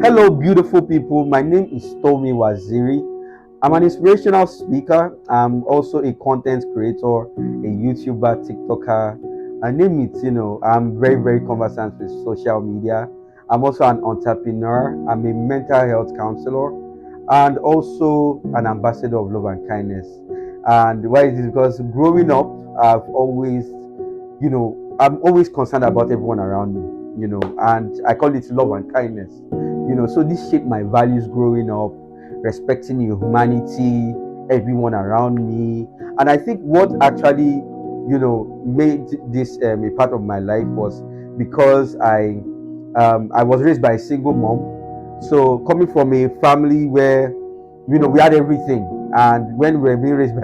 Hello, beautiful people. My name is Tomi Waziri. I'm an inspirational speaker. I'm also a content creator, a YouTuber, TikToker. I name it, I'm very conversant with social media. I'm also an entrepreneur. I'm a mental health counselor and also an ambassador of love and kindness. And why is this? Because growing up, I've always, I'm always concerned about everyone around me, and I call it love and kindness. So this shaped my values growing up, respecting humanity, everyone around me. And I think what actually, made this a part of my life was because I was raised by a single mom. So coming from a family where, we had everything. And when we were being raised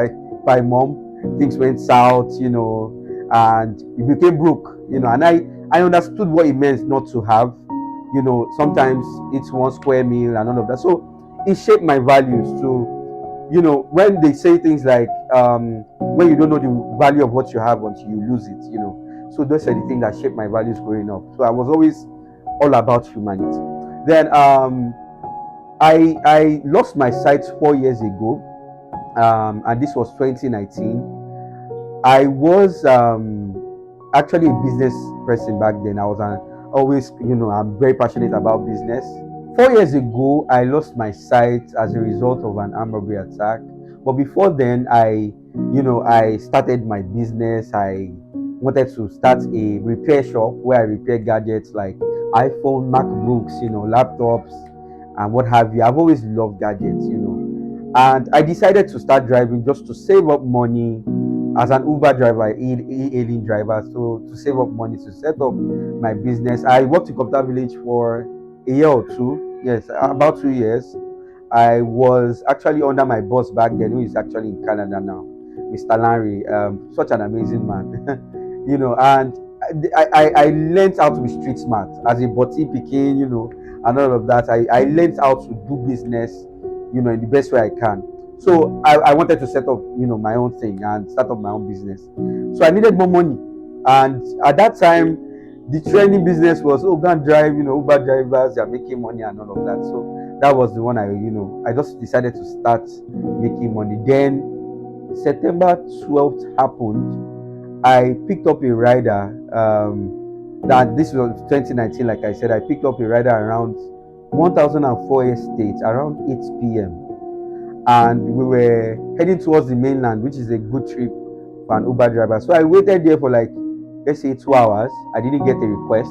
by mom, things went south, and we became broke, and I understood what it meant not to have. Sometimes it's one square meal and all of that. So it shaped my values to, when they say things like, when you don't know the value of what you have until you lose it. So those are the things that shaped my values growing up. So I was always all about humanity. Then I lost my sight 4 years ago, and this was 2019. I was actually a business person back then. I was always, I'm very passionate about business. 4 years ago, I lost my sight as a result of an armed robbery attack. But before then, I started my business. I wanted to start a repair shop where I repair gadgets like iPhone, MacBooks, laptops, and what have you. I've always loved gadgets. And I decided to start driving just to save up money as an Uber driver, e-hailing driver. So to save up money to set up my business, I worked in Computer Village for a year or two. Yes, about 2 years. I was actually under my boss back then, who is actually in Canada now, Mr. Larry. Such an amazing man, And I learned how to be street smart as a body picking, and all of that. I learned how to do business, in the best way I can. So I wanted to set up, my own thing and start up my own business. So I needed more money, and at that time, the trending business was, oh, go and drive, Uber drivers, they're making money and all of that. So that was the one I just decided to start making money. Then September 12th happened. I picked up a rider. That this was 2019, like I said. I picked up a rider around 1004 Estate around 8 p.m. And we were heading towards the mainland, which is a good trip for an Uber driver. So I waited there for like, let's say 2 hours. I didn't get a request.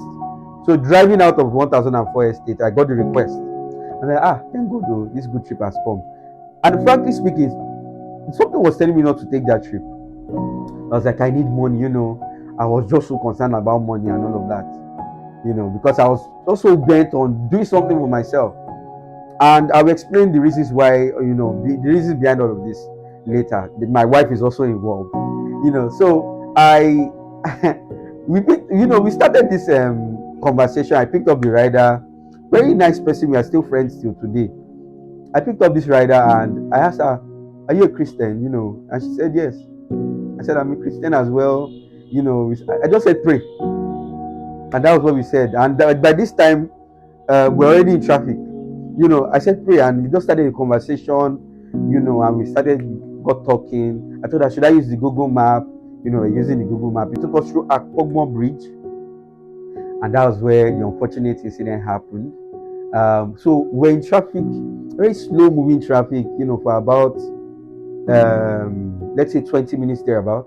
So driving out of 1004 Estate, I got the request. And thank God, though, this good trip has come. And frankly speaking, something was telling me not to take that trip. I was like, I need money, I was just so concerned about money and all of that, because I was also bent on doing something for myself. And I'll explain the reasons why, the reasons behind all of this later. My wife is also involved, So we started this conversation. I picked up the rider, very nice person. We are still friends till today. I picked up this rider and I asked her, "Are you a Christian?" And she said yes. I said, "I'm a Christian as well." I just said pray, and that was what we said. And by this time, we're already in traffic. I said pray, and we just started a conversation. And we got talking. I told her, should I use the Google Map? We're using the Google Map. It took us through Akpogmo Bridge, and that was where the unfortunate incident happened. So we're in traffic, very slow moving traffic, for about let's say 20 minutes thereabout.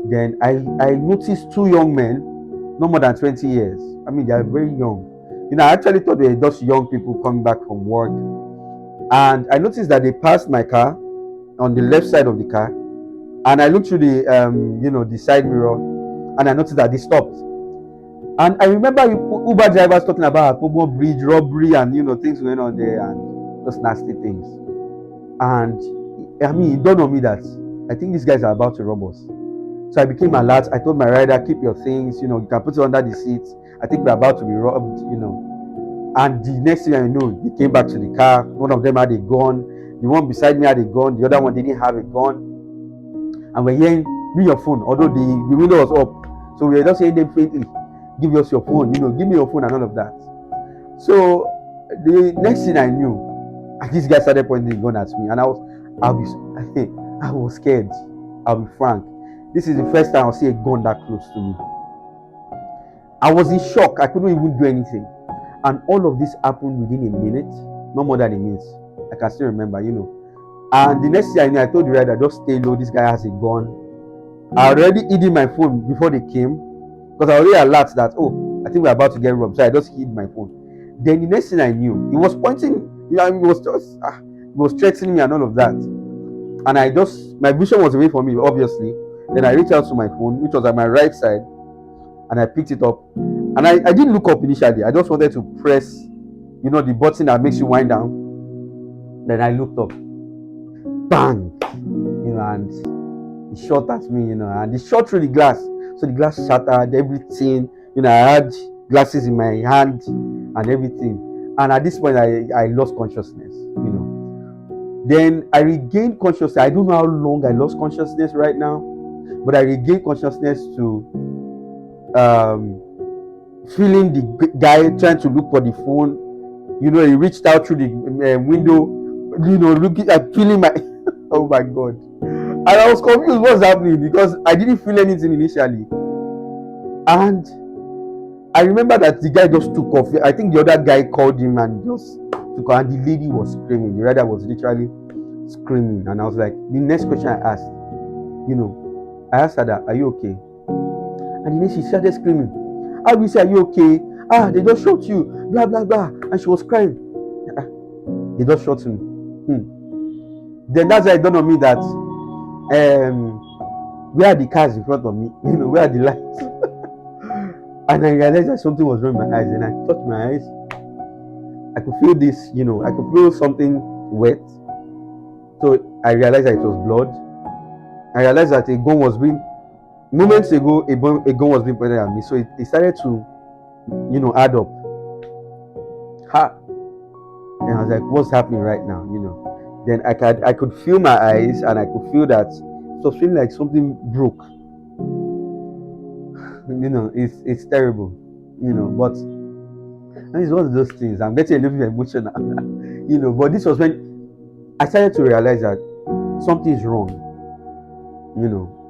Then I noticed two young men, no more than 20 years. I mean, they are very young. I actually thought they were just young people coming back from work. And I noticed that they passed my car on the left side of the car. And I looked through the side mirror, and I noticed that they stopped. And I remember Uber drivers talking about Akpogmo Bridge robbery and things going on there and those nasty things. And I mean, it dawned on me that I think these guys are about to rob us. So I became alert. I told my rider, keep your things, you can put it under the seat. I think we're about to be robbed, And the next thing I know, they came back to the car. One of them had a gun. The one beside me had a gun. The other one didn't have a gun. And we're hearing, bring your phone, although the window was up. So we were just saying them faintly, give us your phone, give me your phone and all of that. So The next thing I knew, this guy started pointing the gun at me, and I'll be, I was scared. I'll be frank. This is the first time I'll see a gun that close to me. I was in shock. I couldn't even do anything, and all of this happened within a minute, no more than a minute. I can still remember, And the next thing I knew, I told the rider, just stay low. This guy has a gun. I already hid my phone before they came, because I already alert that, oh, I think we're about to get robbed. So I just hid my phone. Then the next thing I knew, he was pointing, he was just, he was threatening me and all of that. And my vision was away from me, obviously. Then I reached out to my phone, which was at my right side, and I picked it up. And I didn't look up initially. I just wanted to press, the button that makes you wind down. Then I looked up. Bang! And he shot at me, and he shot through the glass. So the glass shattered, everything. I had glasses in my hand and everything. And at this point, I lost consciousness, Then I regained consciousness. I don't know how long I lost consciousness right now, but I regained consciousness to feeling the guy trying to look for the phone. He reached out through the window, looking at feeling my. Oh my God. And I was confused what's happening, because I didn't feel anything initially. And I remember that the guy just took off. I think the other guy called him and just took off, and the lady was screaming. The rider was literally screaming. And I was like, the next question I asked, I asked her that, are you okay? And then she started screaming. How do you say, are you okay? They just shot you, blah, blah, blah. And she was crying. They just shot me. Then that's why it dawned on me that, where are the cars in front of me? Where are the lights? And I realized that something was wrong with my eyes. And I touched my eyes. I could feel this, I could feel something wet. So I realized that it was blood. I realized that a gun was being, moments ago, a gun was being pointed at me. So it started to, add up. And I was like, what's happening right now? Then I could feel my eyes, and I could feel that it was feeling like something broke. It's terrible, but it's one of those things. I'm getting a little bit emotional, but this was when I started to realize that something is wrong,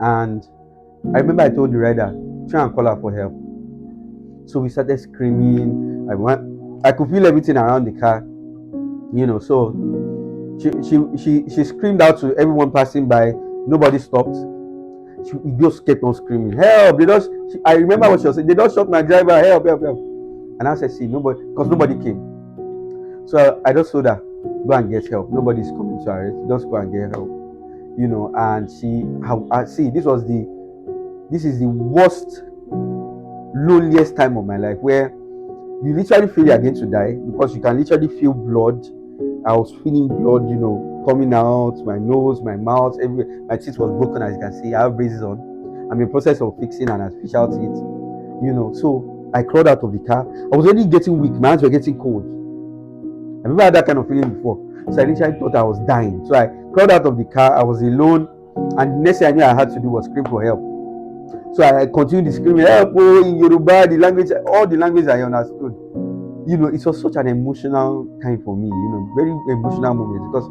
and I remember I told the rider, try and call her for help. So we started screaming. I could feel everything around the car, so she screamed out to everyone passing by. Nobody stopped. She just kept on screaming, help! I remember what she was saying. They just shot my driver. Help, help, help! And I said, see, because nobody came. So I just told her, go and get help. Nobody's coming to arrest. Just go and get help. And this is the worst, loneliest time of my life, where you literally feel you're going to die, because you can literally feel blood. I was feeling blood, coming out, my nose, my mouth, everywhere. My teeth was broken, as you can see. I have braces on. I'm in the process of fixing an artificial teeth, So I crawled out of the car. I was already getting weak. My hands were getting cold. I never had that kind of feeling before. So I literally thought I was dying. So I crawled out of the car. I was alone. And the next thing I knew I had to do was scream for help. So I continued screaming, help, in Yoruba, all the language I understood. It was such an emotional time for me, very emotional moment, because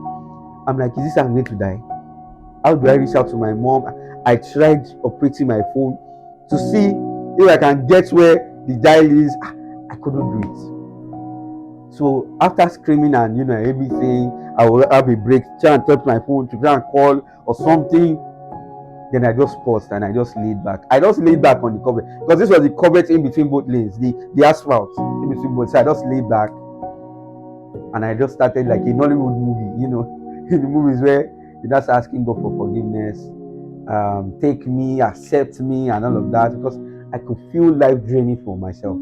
I'm like, is this how I'm going to die? How do I reach out to my mom? I tried operating my phone to see if I can get where the dial is. I couldn't do it. So after screaming and everything, I will have a break, try and touch my phone to try and call or something. Then I just paused and I just laid back. I just laid back on the cover, because this was the cover in between both lanes, the asphalt in between both. So I just laid back and I just started like a Nollywood movie, in the movies where you're just asking God for forgiveness, take me, accept me, and all of that, because I could feel life draining for myself.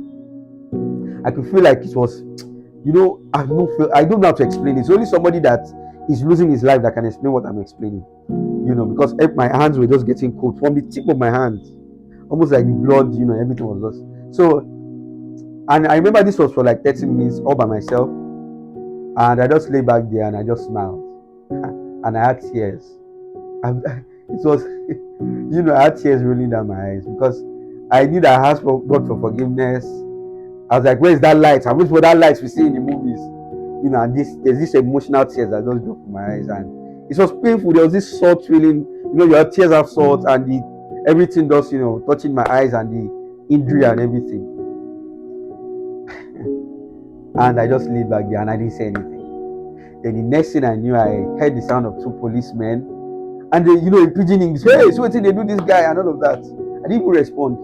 I could feel like it was, I don't know how to explain it. It's only somebody that is losing his life that can explain what I'm explaining. Because my hands were just getting cold from the tip of my hands, almost like the blood, everything was lost. So, and I remember this was for like 30 minutes all by myself, and I just lay back there and I just smiled, and I had tears. It was, I had tears rolling down my eyes, because I knew that I asked for God for forgiveness. I was like, where's that light? I'm waiting for that light we see in the movies. and there's this emotional tears that just drop from my eyes, and it was painful. There was this salt feeling, your tears have salt, and everything just, touching my eyes and the injury and everything. And I just laid back there and I didn't say anything. Then the next thing I knew, I heard the sound of two policemen, and they, in pidgin English, hey, so what did they do this guy and all of that. I didn't even respond.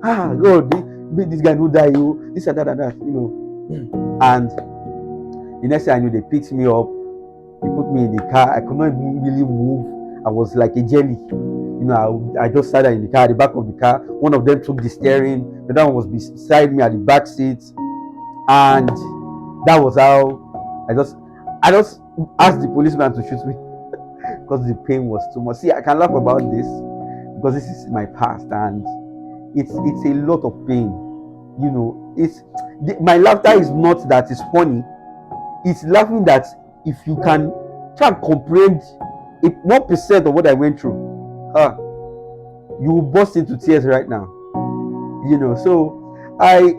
God, this guy no die, this and that, And the next thing I knew, they picked me up, they put me in the car. I could not even really move. I was like a jelly. I just sat there in the car, at the back of the car. One of them took the steering, the other one was beside me at the back seat. And that was how I just asked the policeman to shoot me because the pain was too much. See, I can laugh about this because this is my past, and it's a lot of pain. My laughter is not that it's funny. It's laughing that if you can try and comprehend 1% of what I went through, you will burst into tears right now. So I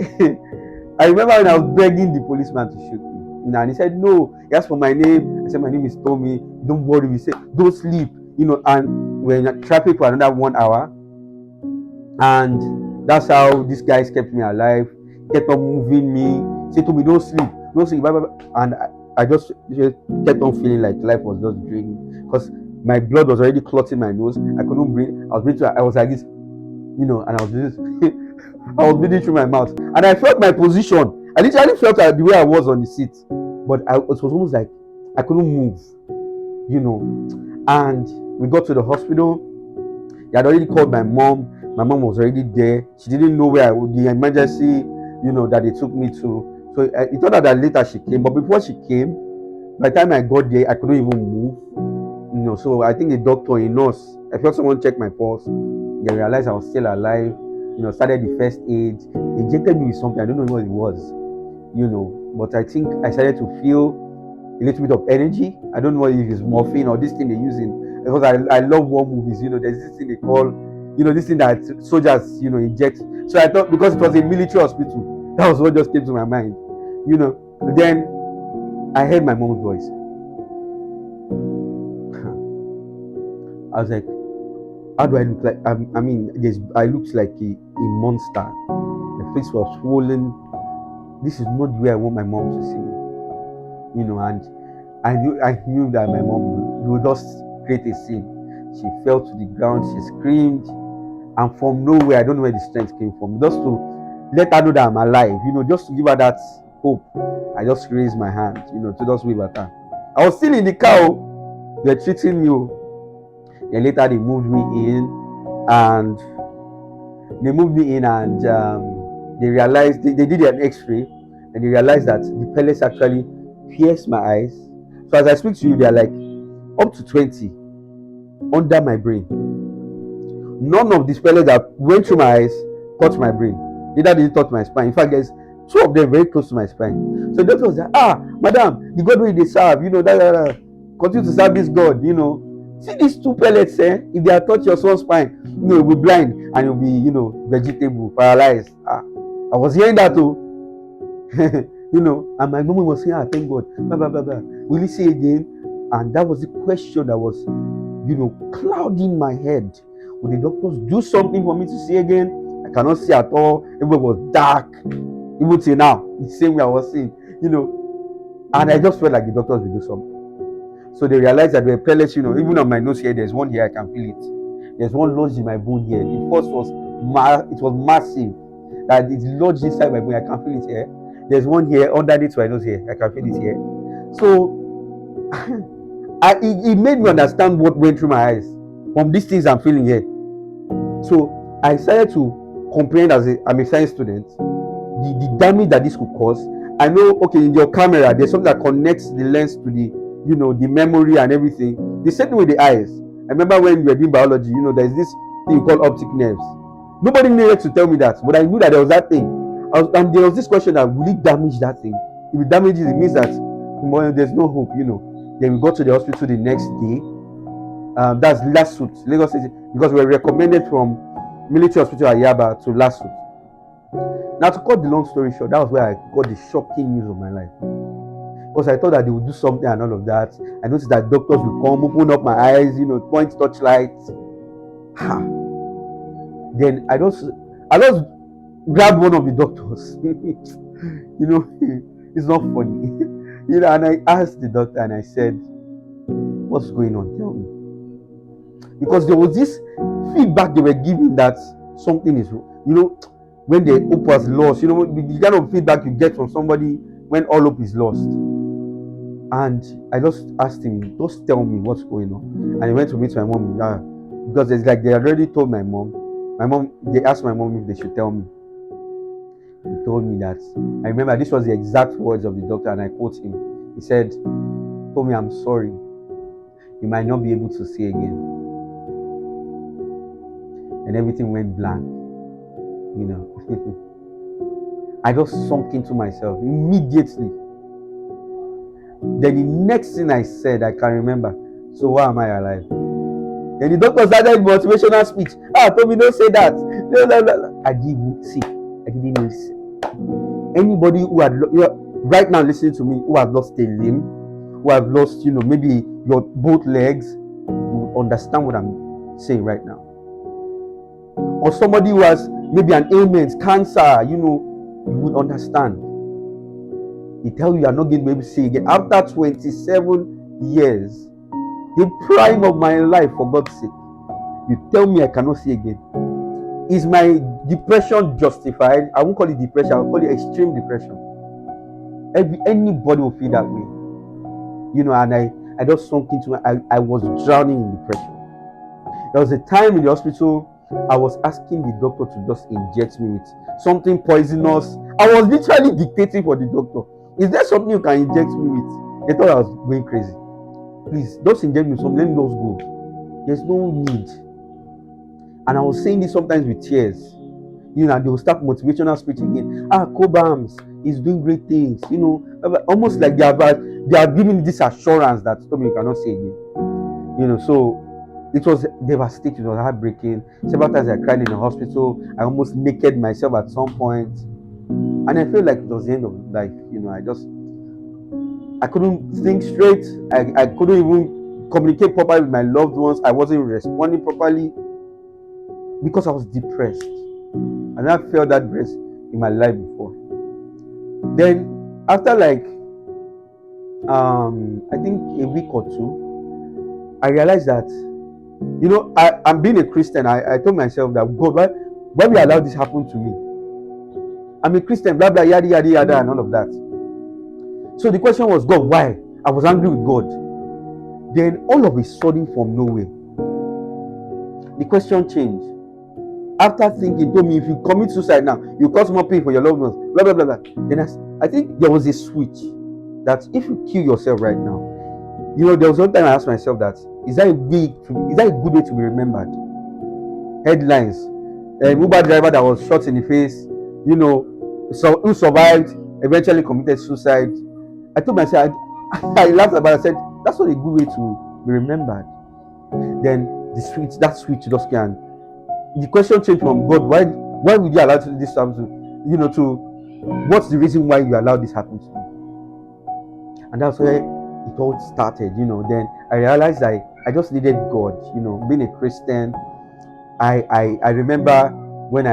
I remember when I was begging the policeman to shoot me, and he said, no, he asked for my name. I said, my name is Tomi, don't worry. He said, don't sleep, and we're in traffic for another 1 hour. And that's how these guys kept me alive, kept on moving me, said to me, don't sleep, blah, blah, blah. And I just kept on feeling like life was just draining because my blood was already clotting my nose. I couldn't breathe. I was like this, and I was this. I was breathing through my mouth, and I felt my position. I literally felt the way I was on the seat, but it was almost like I couldn't move, And we got to the hospital. They had already called my mom. My mom was already there. She didn't know where the emergency, that they took me to. So it turned out that later she came, but before she came, by the time I got there, I couldn't even move. So I think the doctor, a nurse, I felt someone check my pulse. They realized I was still alive. Started the first aid. They injected me with something. I don't know what it was, but I think I started to feel a little bit of energy. I don't know if it's morphine or this thing they're using, because I love war movies. There's this thing they call, this thing that soldiers, inject. So I thought, because it was a military hospital, that was what just came to my mind, Then I heard my mom's voice. I was like, how do I look like? I looked like a monster. My face was swollen. This is not the way I want my mom to see me. And I knew that my mom would just create a scene. She fell to the ground, she screamed, and from nowhere, I don't know where the strength came from. Just to let her know that I'm alive, just to give her that hope. I just raised my hand, to just wave at her. I was still in the car. They're treating me. Then later they moved me in, and they realized they did an X-ray, and they realized that the pellets actually pierced my eyes. So as I speak to you, they are like up to 20 under my brain. None of these pellets that went through my eyes touched my brain. Neither did it touch my spine. In fact, there's 2 of them very close to my spine. So the doctor was like, madam, the God way they serve, continue to serve this God, See these 2 pellets, if they are touch your son's spine, you'll be blind and you'll be, vegetable, paralyzed. I was hearing that too. And my mom was saying, thank God, blah, blah, blah, blah. Will you see again? And that was the question that was, clouding my head. Will the doctors do something for me to see again? I cannot see at all. Everywhere was dark. Even till now, the same way I was seeing, And I just felt like the doctors will do something. So they realized that there were pellets, even on my nose here, there's one here, I can feel it. There's one lodged in my bone here. The first was massive. That it's lodged inside my bone, I can feel it here. There's one here, underneath my nose here, I can feel it here. So, it made me understand what went through my eyes from these things I'm feeling here. So, I started to comprehend I'm a science student, the damage that this could cause. I know, okay, in your camera, there's something that connects the lens to the memory and everything. The same thing with the eyes. I remember when we were doing biology, there's this thing called optic nerves. Nobody needed to tell me that, but I knew that there was that thing. And there was this question that, will it damage that thing? If it damages, it means that there's no hope, Then we got to the hospital the next day. That's Lasut, Lagos City, because we were recommended from military hospital at Yaba to Lasut. Now, to cut the long story short, that was where I got the shocking news of my life. because I thought that they would do something and all of that. I noticed that doctors would come, open up my eyes, point torchlights. Then I just grabbed one of the doctors. It's not funny. And I asked the doctor and I said, "What's going on? Tell me." Because there was this feedback they were giving that something is wrong. When the hope was lost, the kind of feedback you get from somebody when all hope is lost. And I just asked him, "Just tell me what's going on." And he went to meet my mom, because it's like they had already told my mom. They asked my mom if they should tell me. He told me that. I remember this was the exact words of the doctor, and I quote him. He said, "Tomi, I'm sorry. You might not be able to see again." And everything went blank. I just sunk into myself immediately. Then the next thing I said, I can remember, "So why am I alive?" Then the doctor started motivational speech. Tomi, don't say that. I didn't listen. Anybody who had right now listening to me, who have lost a limb, who have lost, maybe your both legs, you will understand what I'm saying right now. Or somebody who has maybe an ailment, cancer, you would understand. He tell you are not going to be able to see again. After 27 years, the prime of my life, for God's sake, you tell me I cannot see again. Is my depression justified? I won't call it depression, I'll call it extreme depression. Anybody will feel that way. And I just sunk into I was drowning in depression. There was a time in the hospital I was asking the doctor to just inject me with something poisonous. I was literally dictating for the doctor. Is there something you can inject me with? They thought I was going crazy. Please, just inject me with something. Let me just go. There's no need. And I was saying this sometimes with tears. They will start motivational speech again. Cobams is doing great things. Almost like they are giving this assurance that Tomi, you cannot say again. So it was devastating. It was heartbreaking. Several times I cried in the hospital. I almost naked myself at some point. And I felt like it was the end of life. I couldn't think straight. I couldn't even communicate properly with my loved ones. I wasn't responding properly because I was depressed. I never felt that depressed in my life before. Then after I think a week or two, I realized that I'm being a Christian. I told myself that, God, why will you allow this happen to me? I'm a Christian, blah blah, yada yada yada, and all of that. So the question was, God, why? I was angry with God. Then all of a sudden, from nowhere, the question changed. After thinking, told me, if you commit suicide now, you cause more pain for your loved ones, blah blah blah blah. Then I think there was a switch that if you kill yourself right now, there was one time I asked myself that, is that a good way to be remembered? Headlines: Uber driver that was shot in the face, who survived, eventually committed suicide. I told myself, I laughed about it. I said, that's not a good way to be remembered. Then that switch just came. The question changed from, God, why would you allow this to happen to what's the reason why you allowed this happen to me? And that's where it all started. Then I realized I just needed God. Being a Christian, I remember when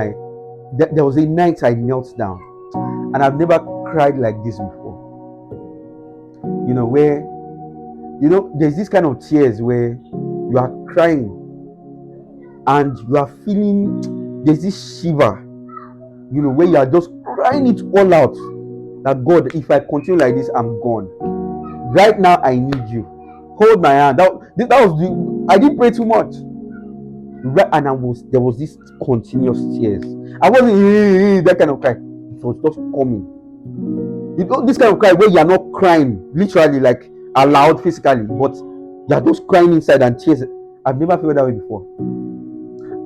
there was a night I knelt down, and I've never cried like this before. Where there's this kind of tears where you are crying and you are feeling, there's this shiver, where you are just crying it all out, that, God, if I continue like this, I'm gone. Right now I need you. Hold my hand. I didn't pray too much. And there was this continuous tears. I wasn't that kind of cry. It was just coming. This kind of cry where you are not crying literally, like aloud physically, but you are just crying inside and tears. I've never felt that way before.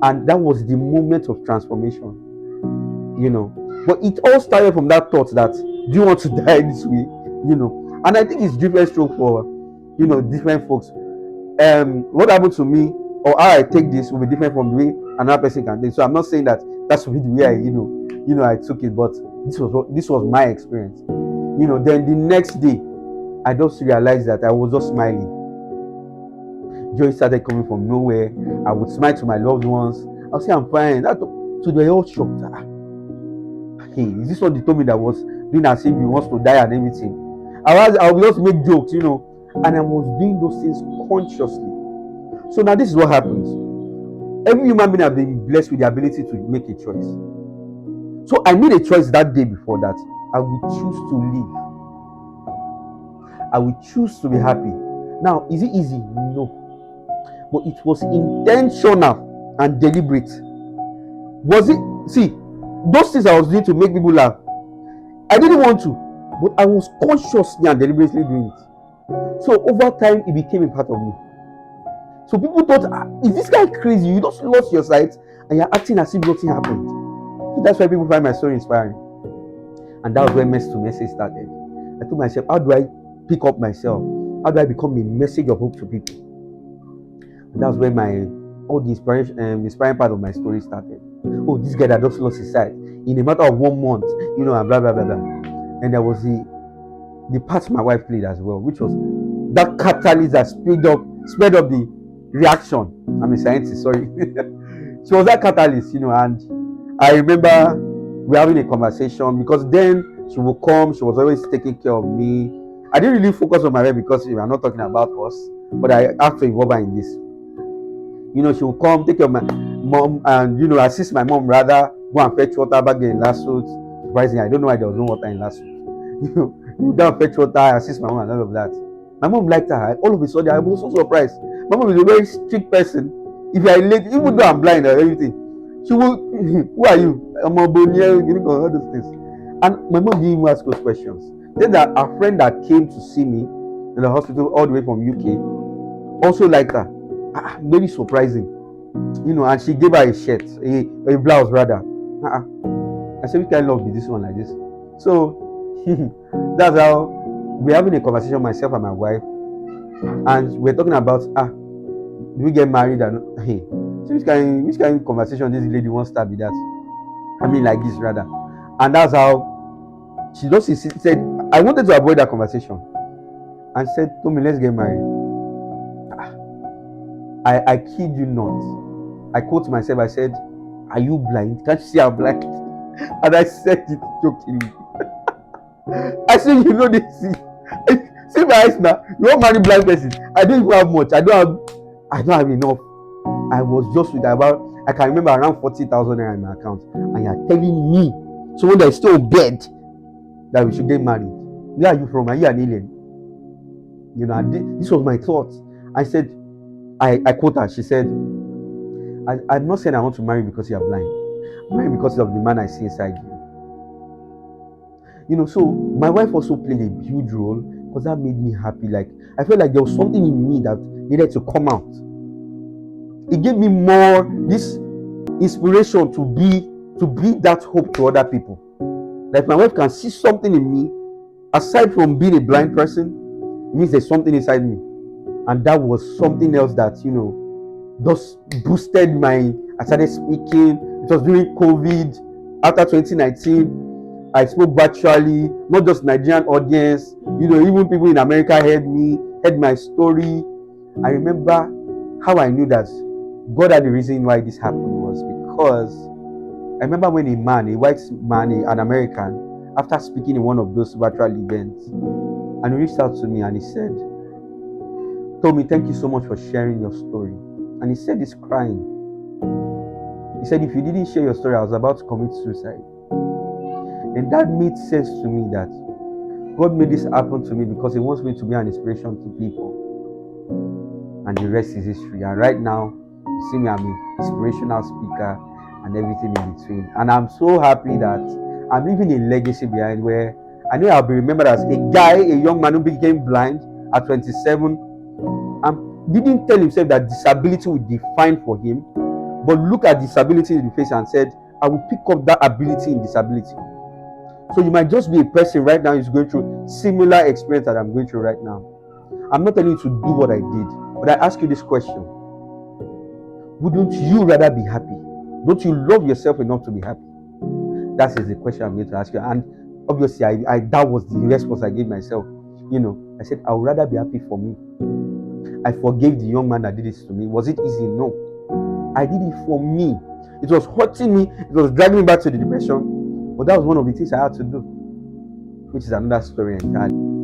And that was the moment of transformation. But it all started from that thought that, do you want to die this way? And I think it's different stroke for different folks. What happened to me, or how I take this, will be different from the way another person can take. So I'm not saying that that's the way I took it, but this was my experience. Then the next day, I just realized that I was just smiling. Joy started coming from nowhere. I would smile to my loved ones. I'll say I'm fine. So they were all shocked. Hey, is this what they told me that was doing as if he wants to die and everything? I would just make jokes, and I was doing those things consciously. So now this is what happens. Every human being has been blessed with the ability to make a choice. So I made a choice that day before that I would choose to live. I would choose to be happy. Now, is it easy? No. But it was intentional and deliberate. Was it? See, those things I was doing to make people laugh, I didn't want to, but I was consciously and deliberately doing it. So over time, it became a part of me. So people thought, is this guy crazy? You just lost your sight and you're acting as if nothing happened. So that's why people find my story inspiring. And that was where message to message started. I told myself, how do I pick up myself? How do I become a message of hope to people? And that's where all the inspiring part of my story started. Oh, this guy that just lost his sight in a matter of 1 month, and blah blah blah blah. And there was the part my wife played as well, which was that catalyst that sped up the reaction. I'm a scientist, sorry. She was that catalyst, and I remember we were having a conversation because then she would come, she was always taking care of me. I didn't really focus on my wife because we are not talking about us, but I had to involve her in this. She would come, take care of my mom, and assist my mom rather, go and fetch water back there in Lasut. Surprisingly, I don't know why there was no water in Lasut. You go and fetch water, assist my mom and all of that. My mom liked her. All of a sudden, I was so surprised. My mom is a very strict person. If you are late, even though I'm blind or everything, she will, who are you? I'm a bonier, all those things. And my mom didn't even ask those questions. Then that a friend that came to see me in the hospital all the way from UK also liked her. Very surprising. And she gave her a shirt, a blouse rather. I said, which kind of love is this one like this? So that's how we're having a conversation, myself and my wife, and we're talking about do we get married? And hey, so which kind of conversation this lady wants to start with that? I mean, like this rather. And that's how she just said, I wanted to avoid that conversation, and said, Tomi, let's get married. I kid you not. I quote myself, I said, are you blind? Can't you see I'm blind? And I said it jokingly. I said, this. See my eyes now. You want marry blind person? I don't even have much. I don't have enough. I was just with I can remember around 40,000 naira in my account. And you're telling me, someone that is still in bed, that we should get married. Where are you from? Are you an alien? This was my thought. I said, I quote her. She said, I'm not saying I want to marry because you're blind. I'm marrying because of the man I see inside you. So my wife also played a huge role because that made me happy. Like, I felt like there was something in me that needed to come out. It gave me more this inspiration to be that hope to other people. Like, my wife can see something in me aside from being a blind person. It means there's something inside me. And that was something else that, just boosted I started speaking. It was during COVID. After 2019, I spoke virtually, not just Nigerian audience. Even people in America heard my story. I remember how I knew that God had the reason why this happened was because I remember when a white man, an American, after speaking in one of those virtual events, and he reached out to me and he said, Tomi, thank you so much for sharing your story. And he said he's crying. He said, if you didn't share your story, I was about to commit suicide. And that made sense to me that God made this happen to me because He wants me to be an inspiration to people. And the rest is history. And right now, you see me, I'm an inspirational speaker and everything in between. And I'm so happy that I'm leaving a legacy behind where I know I'll be remembered as a young man who became blind at 27 and didn't tell himself that disability would define for him, but look at disability in the face and said, I will pick up that ability in disability. So you might just be a person right now who's going through similar experience that I'm going through right now. I'm not telling you to do what I did, but I ask you this question. Wouldn't you rather be happy? Don't you love yourself enough to be happy? That is the question I'm going to ask you. And obviously, that was the response I gave myself. I said, I would rather be happy for me. I forgave the young man that did this to me. Was it easy? No. I did it for me. It was hurting me. It was dragging me back to the depression. But that was one of the things I had to do, which is another story entirely.